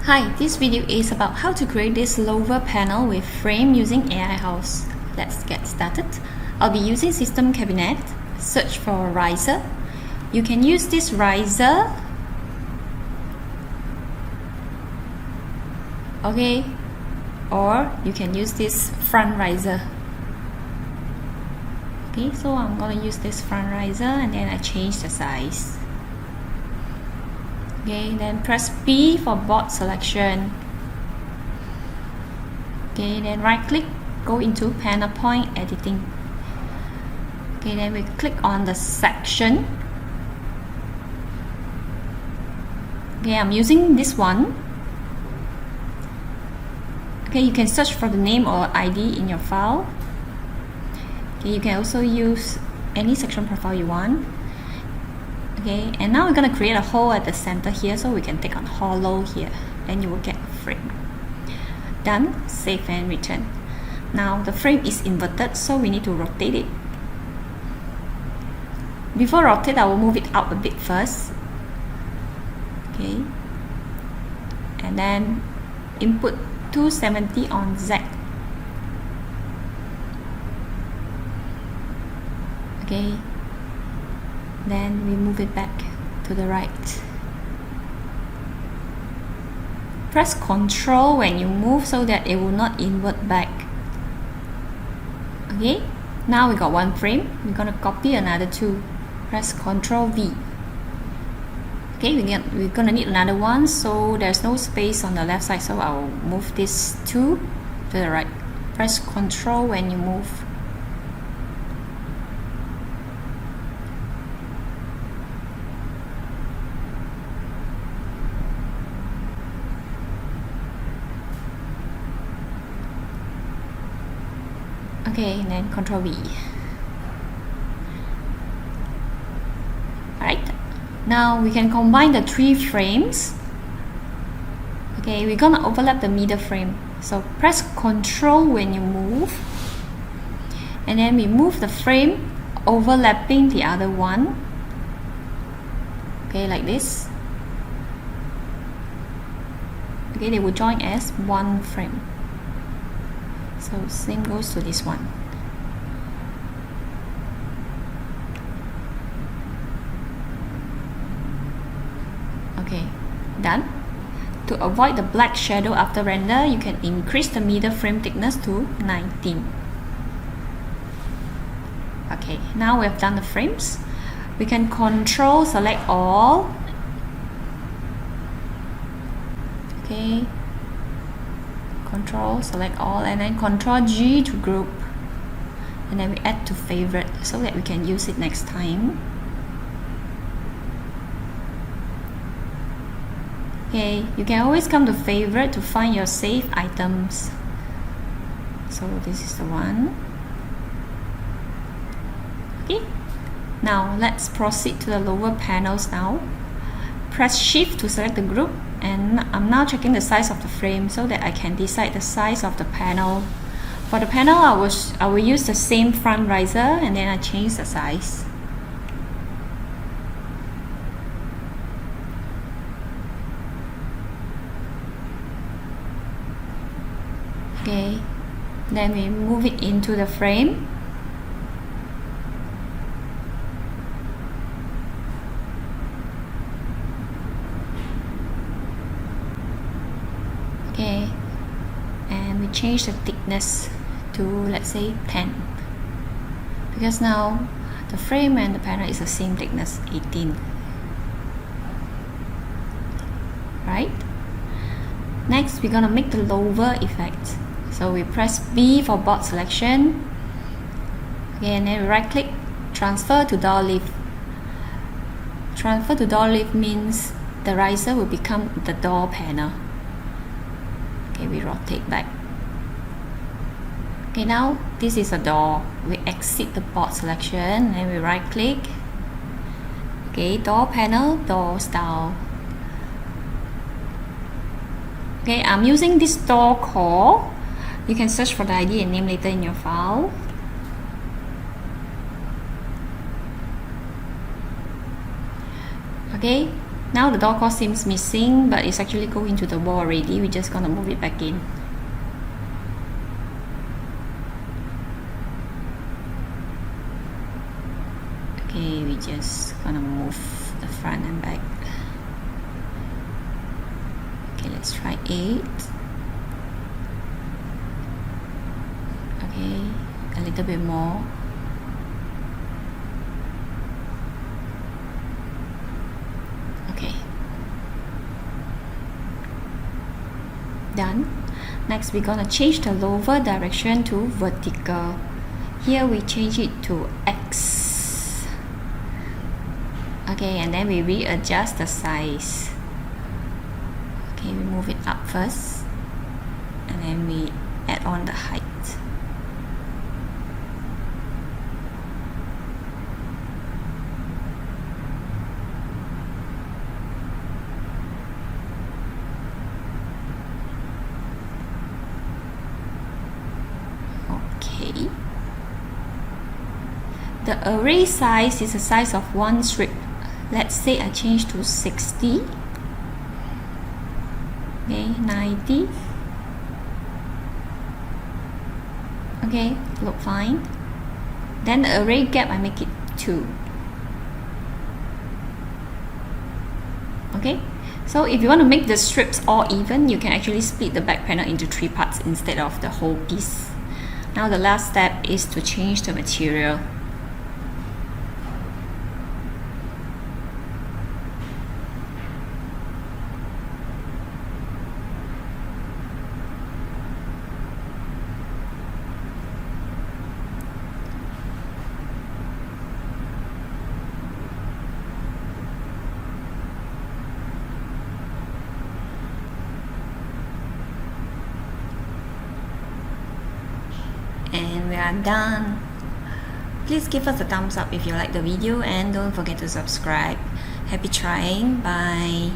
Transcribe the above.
Hi, this video is about how to create this louver panel with frame using AiHouse. Let's get started. I'll be using system cabinet. Search for riser. You can use this riser, okay, or you can use this front riser. Okay, so I'm gonna use this front riser and then I change the size. Okay, then press P for board selection. Okay, then right click, go into panel point editing. Okay, then we click on the section. Okay, I'm using this one. Okay, you can search for the name or ID in your file. Okay, you can also use any section profile you want. Okay, and now we're going to create a hole at the center here, so we can take on hollow here, then you will get a frame. Done, save and return. Now the frame is inverted, so we need to rotate it. Before rotate, I will move it out a bit first. Okay, and then input 270 on Z. Okay, then we move it back to the right. Press Ctrl when you move so that it will not invert back. Okay, now we got one frame. We're gonna copy another two. Press Ctrl V. Okay, we're gonna need another one, so there's no space on the left side, so I'll move this two to the right. Press Ctrl when you move. Okay, and then Ctrl V. Alright, now we can combine the three frames. Okay, we're gonna overlap the middle frame. So press Ctrl when you move, and then we move the frame overlapping the other one. Okay, like this. Okay, they will join as one frame. So same goes to this one. Okay, done. To avoid the black shadow after render, you can increase the middle frame thickness to 19. Okay, now we have done the frames. We can Control select all. Okay, Control select all, and then Control G to group, and then we add to favorite so that we can use it next time. Okay, you can always come to favorite to find your saved items. So this is the one. Okay, now let's proceed to the lower panels now. Press Shift to select the group, and I'm now checking the size of the frame so that I can decide the size of the panel. For the panel, I will use the same front riser, and then I change the size. Okay, then we move it into the frame. Okay, and we change the thickness to, let's say, 10, because now the frame and the panel is the same thickness, 18. Right? Next, we're gonna make the louver effect. So we press B for board selection. Okay, and then we right click, transfer to door lift. Transfer to door lift means the riser will become the door panel. Okay, we rotate back. Okay, now this is a door. We exit the board selection and we right click. Okay, door panel, door style. Okay, I'm using this door call. You can search for the ID and name later in your file. Okay, Now the door core seems missing, but it's actually going into the wall already. We're just gonna move it back in. Okay, we just gonna move the front and back. Okay, let's try 8. Okay, a little bit more. Okay, done. Next, we're gonna change the louver direction to vertical. Here we change it to X. Okay, and then we readjust the size. Okay, we move it up first, and then we add on the height. Okay. The array size is the size of one strip. Let's say I change to 60. Okay, 90. Okay, look fine. Then the array gap, I make it 2. Okay, so if you want to make the strips all even, you can actually split the back panel into 3 parts instead of the whole piece. Now the last step is to change the material. And we are done. Please give us a thumbs up if you like the video, and don't forget to subscribe. Happy trying. Bye.